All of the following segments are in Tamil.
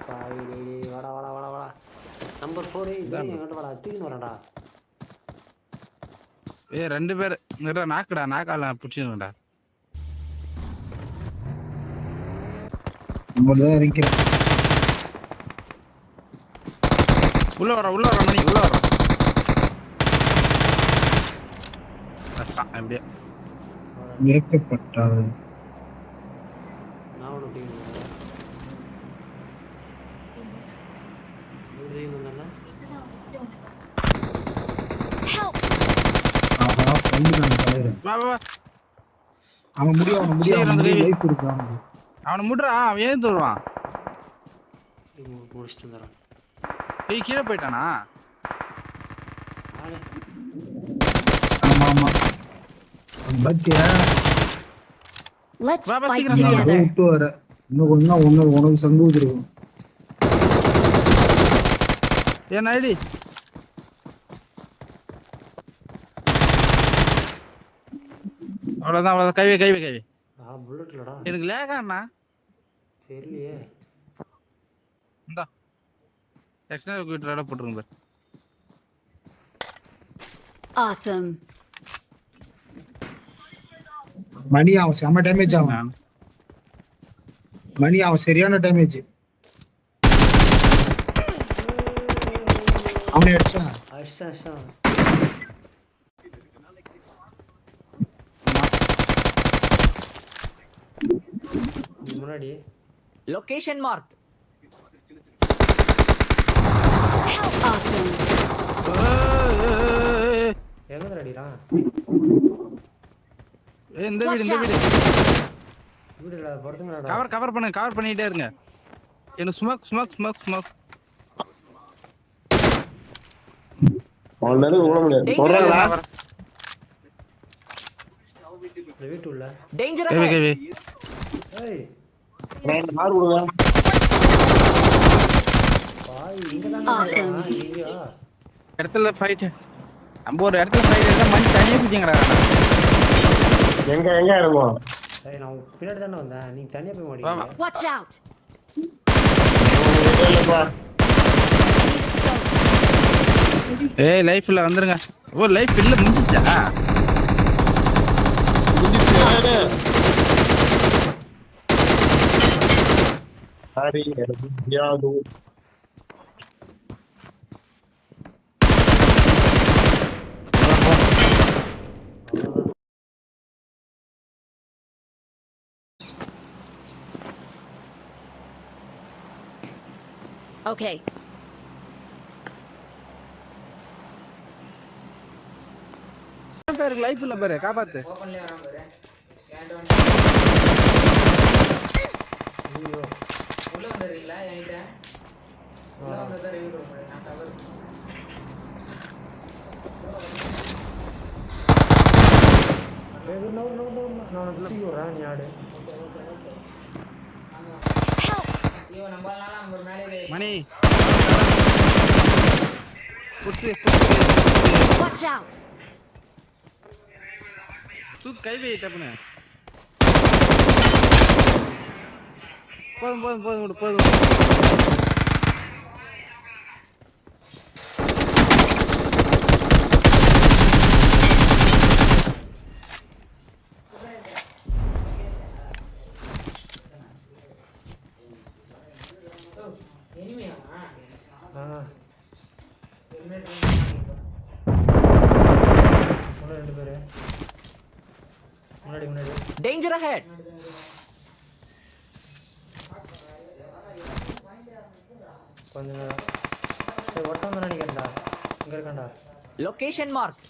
பாவி டேய் வாடா வாடா வாடா வாடா. நம்பர் 4 டேய் எங்கட்ட வாடா தூக்கின்னு வரடா. ஏய் ரெண்டு பேர் இங்கடா நாக்கால புடிச்சிடுங்கடா. நம்மள இறங்கி உள்ள வர மணி உள்ள வர. அப்படியே இறக்கப்பட்டார். நான் ஒன்று தூக்கின்னு வந்தேன். அவன் முடியும் லைஃப் இருக்கு அவனுக்கு. அவனை முடுறா அவன் ஏன் தருவான் முடிச்சுட்டு வந்துடுறான். போய் கீழே போயிட்டானா? ஆமா பத்தியா Let's வா, fight சீக்கிரம் together. விட்டு வர இன்னும் கொஞ்சம் உனக்கு சந்தோஷம் இருக்கும். ஏன் ஐடி அவ்வளோதான் கைவே புல்லட்லடா எனக்கு லேகாண்ணா தெரியலையே. இந்தா எக்ஸ்டர்னல் குயிட்டரோட போட்டுருங்க பாரு. Awesome. மணி அவன் செம்ம டேமேஜ் ஆகும். மணி அவன் சரியான டேமேஜ். அவனை அடிச்சான். முன்னாடி லொகேஷன் மார்க். Awesome. எங்க அடிறான்? இந்த வீடு வீடுல பொறுத்துங்கடா. கவர் பண்ணிட்டே இருங்க. எனக்கு ஸ்மோக் ஆல்ரெடி ஓட முடியாது. போறடா. வீட்டு உள்ள டேஞ்சர் கேவி ஏய் நான் மார் விடுங்க. பாய் இங்க தான் இங்கயா இடத்துல ஃபைட். நம்ம ஒரு இடத்துல ஃபைட் எடுத்தா மணி தனியா பிடிங்கடா. எங்க இருக்கும்? ஏய் நான் பின்னாடி தான வந்தேன். நீ தனியா போய் மாட்டீங்க. Watch out. ஏய் லைஃப்ல வந்துருங்க. ஓ லைஃப் இல்ல முடிஞ்சிச்சா? ஹரி யாது Okay. பேருக்கு லைஃப் இல்ல பாரு காப்பாத்து. ஐயோ உள்ள வந்துறீங்களா என்கிட்ட? உள்ள வந்தா ரிவ்யூ நான் கவர். ஏய் நோ நான் தூக்கி வரேன் நீ ஆடு. ஐயோ நம்மளால நம்ம மேலே மணி புடி Watch out. கைவே டப்புனு போதும் டேஞ்சர் அஹெட். கொஞ்சம் நேரம் சரி ஒட்டம் தானே நினைக்கிறேன்டா. இங்க இருக்கான்டா. Location mark.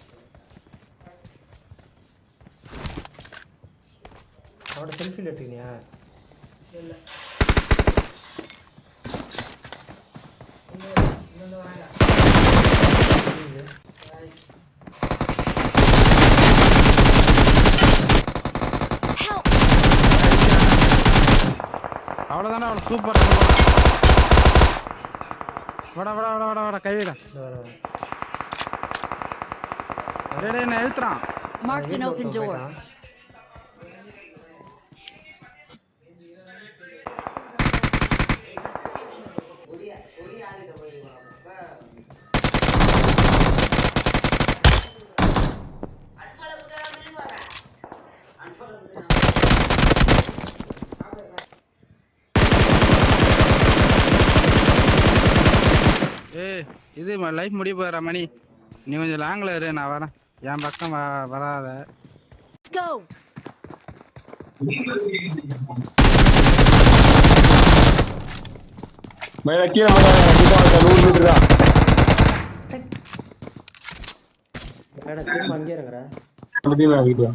அவனோட செல்ஃபியில் எடுத்துக்கினியா? இல்ல அவ்வளவுதானே அவளை சூப்பர். வாடா கைவிடா. அடே என்ன எழுத்துறான். Marked an open door. இது லைஃப் முடிய போற மணி. நீ கொஞ்சம் லாங்ல இரு, நான் வரேன். என் பக்கம் வராத. Let's go. மேல கீழே மேல 100 மீட்டர் தான். மேடம் திரும்ப அங்கே இருக்கிற அப்படியே வீடியோ.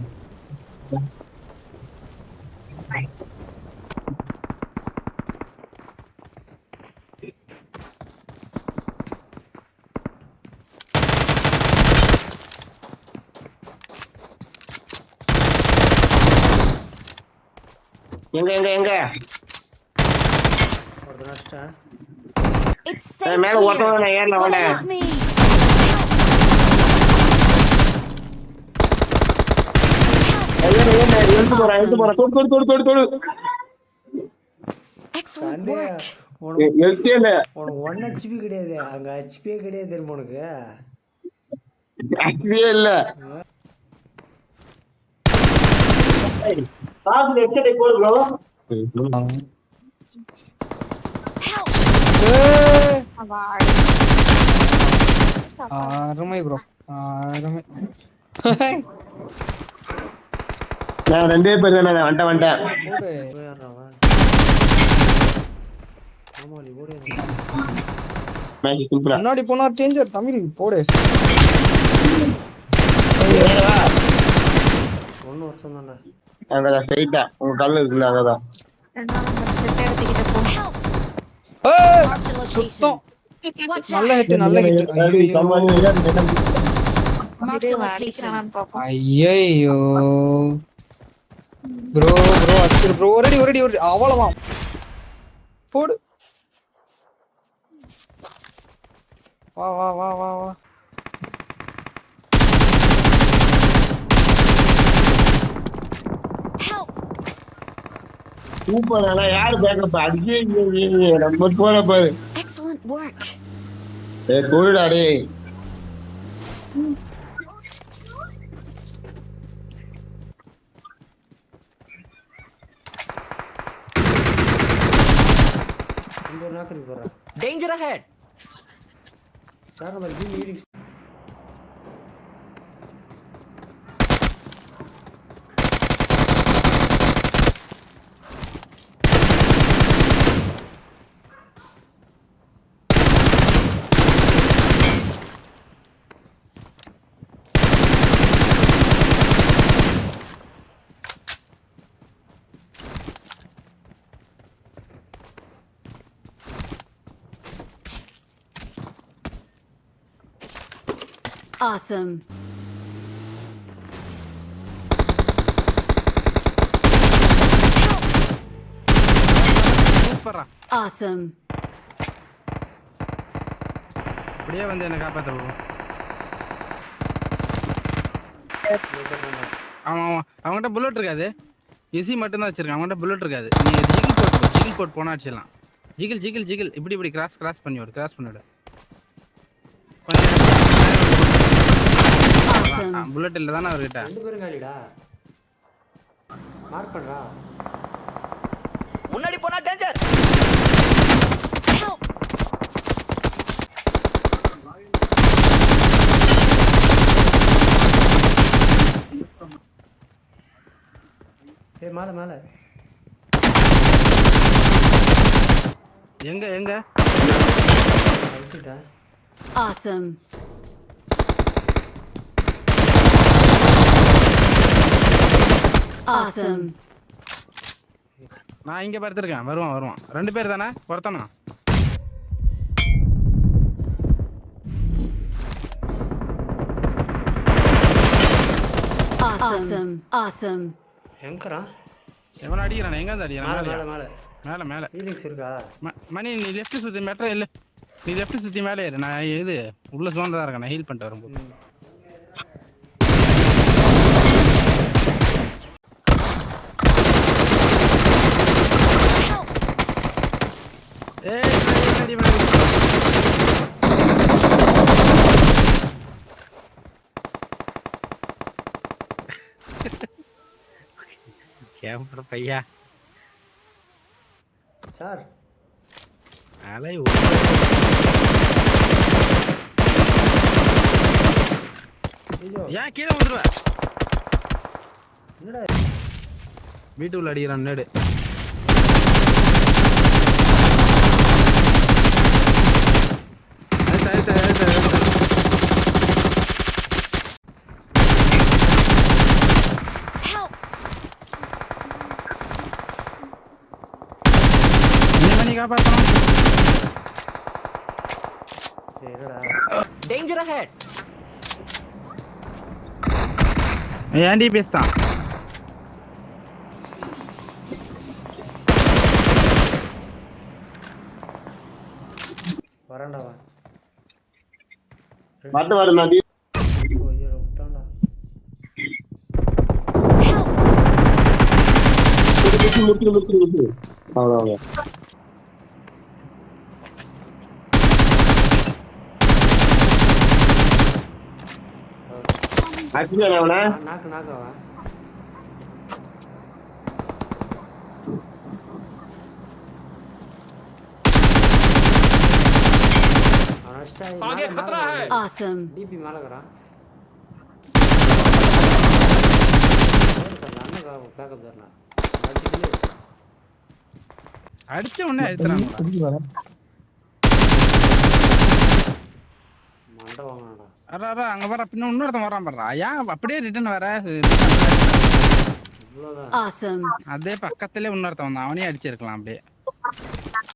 எங்க ஒரு நஷ்டா It's safe மேல ஓட்டணும், நான் ஏறல here. வரேன். Watch me. எழுத்து போறேன் தொடு. Excellent work. எழுத்தே இல்ல. உனக்கு 1 HP கிடையாது, அங்க HP கிடையாது தெரியுமா உனக்கு? ஆக்சுவலியே இல்ல. காசு எச்சடை போடு ப்ரோ. Help. அருமை ப்ரோ, அருமை. நான் 2 பேர் தானே வந்துட்டேன். ஆமா நீ ஓடு. மேட்ச் சிம்பிளா. முன்னாடி போனா டேஞ்சர் தமிழ் போடு. ஒன்னு வருஷம் தானே. அங்கடா ஸ்ட்ரைட்டா உங்க கல்ல இருக்குல அங்கதான். Help. ஏய் Mark the location. சுத்தம். Watch நல்ல out. ஹிட், நல்ல ஹிட். Mark the location. ஐயோ ப்ரோ அடிச்சு ப்ரோ. ஒரடி அவ்வளவுதான். போடு. வா. Help. சூப்பர். ஆனா யாரு பேக்கப் அடிச்சே நம்ம போற பாரு. Excellent work. போடுடா டேய். இந்த ஒரு நாக்கு போறா. Danger ahead. சார் நம்ம ஜி மீட்டிங் Awesome. சூப்பரா. Awesome. அப்படியே வந்து என்ன காப்பாத்த போ. ஆமா அவங்ககிட்ட புல்லட் இருக்காது. எசி மட்டும் தான் வச்சிருக்கான். அவங்ககிட்ட புல்லட் இருக்காது. நீ ஜிகில் போட் போனா அடிச்சிடலாம். ஜிகில் இப்படி கிராஸ் பண்ணிவிடு. புல்லட் இல்ல தானே அவர்கிட்ட. 2 பேரும் காலிடா. மார்க் பண்றா. முன்னாடி போனா danger. Help. ஏய் மேல எங்க அடிச்சிட்டா. Awesome. Awesome. நான் இங்க படுத்துருக்கேன். வருவான். 2 பேர் தானே பொறுத்தனா. Awesome. எங்கடா? எவன அடிக்கிறானே? எங்க வந்து அடிக்கிறான்? மேல ஃபீலிங்ஸ் இருக்கா? மணி நீ லெஃப்ட் சுத்தி மெட்ரோ இல்ல. நீ லெஃப்ட் சுத்தி மேலே ஏறு. நான் இது உள்ள ஜோன்ல தான் இருக்கேன். நான் ஹீல் பண்ணிட்டு வரும்போது. ஏய் அடி. கேம்பர் பையா சார் அலை ஐயோ ஏன் கீழே வந்துருவ என்னடா வீட்டுக்குள்ள அடிக்கிறான் நேடு Help! நீ காப்பாத்தணும் என்னடா ஏன்டி பேசுதான் வரேன்டா வா மத்த வர நான் ஐயோ விட்டான்டா முடிச்சு அவ்வளோ ஆக்சுவலி அவனா நாக்கு நாக்கவா Awesome. டிபி மேல கறான் பேக்கப் தரனா அடிச்ச உடனே அழுத்துறாங்க மண்டை வாங்கடா அரா அங்க வர பின்ன இன்னொருத்தன் வரான் பாறா ஏன் அப்படியே ரிட்டர்ன் வர இவ்வளவுதான் Awesome. அதே பக்கத்துலயே இன்னொருத்தன் வந்தான் அவனே அடிச்சிருக்கலாம் அப்படியே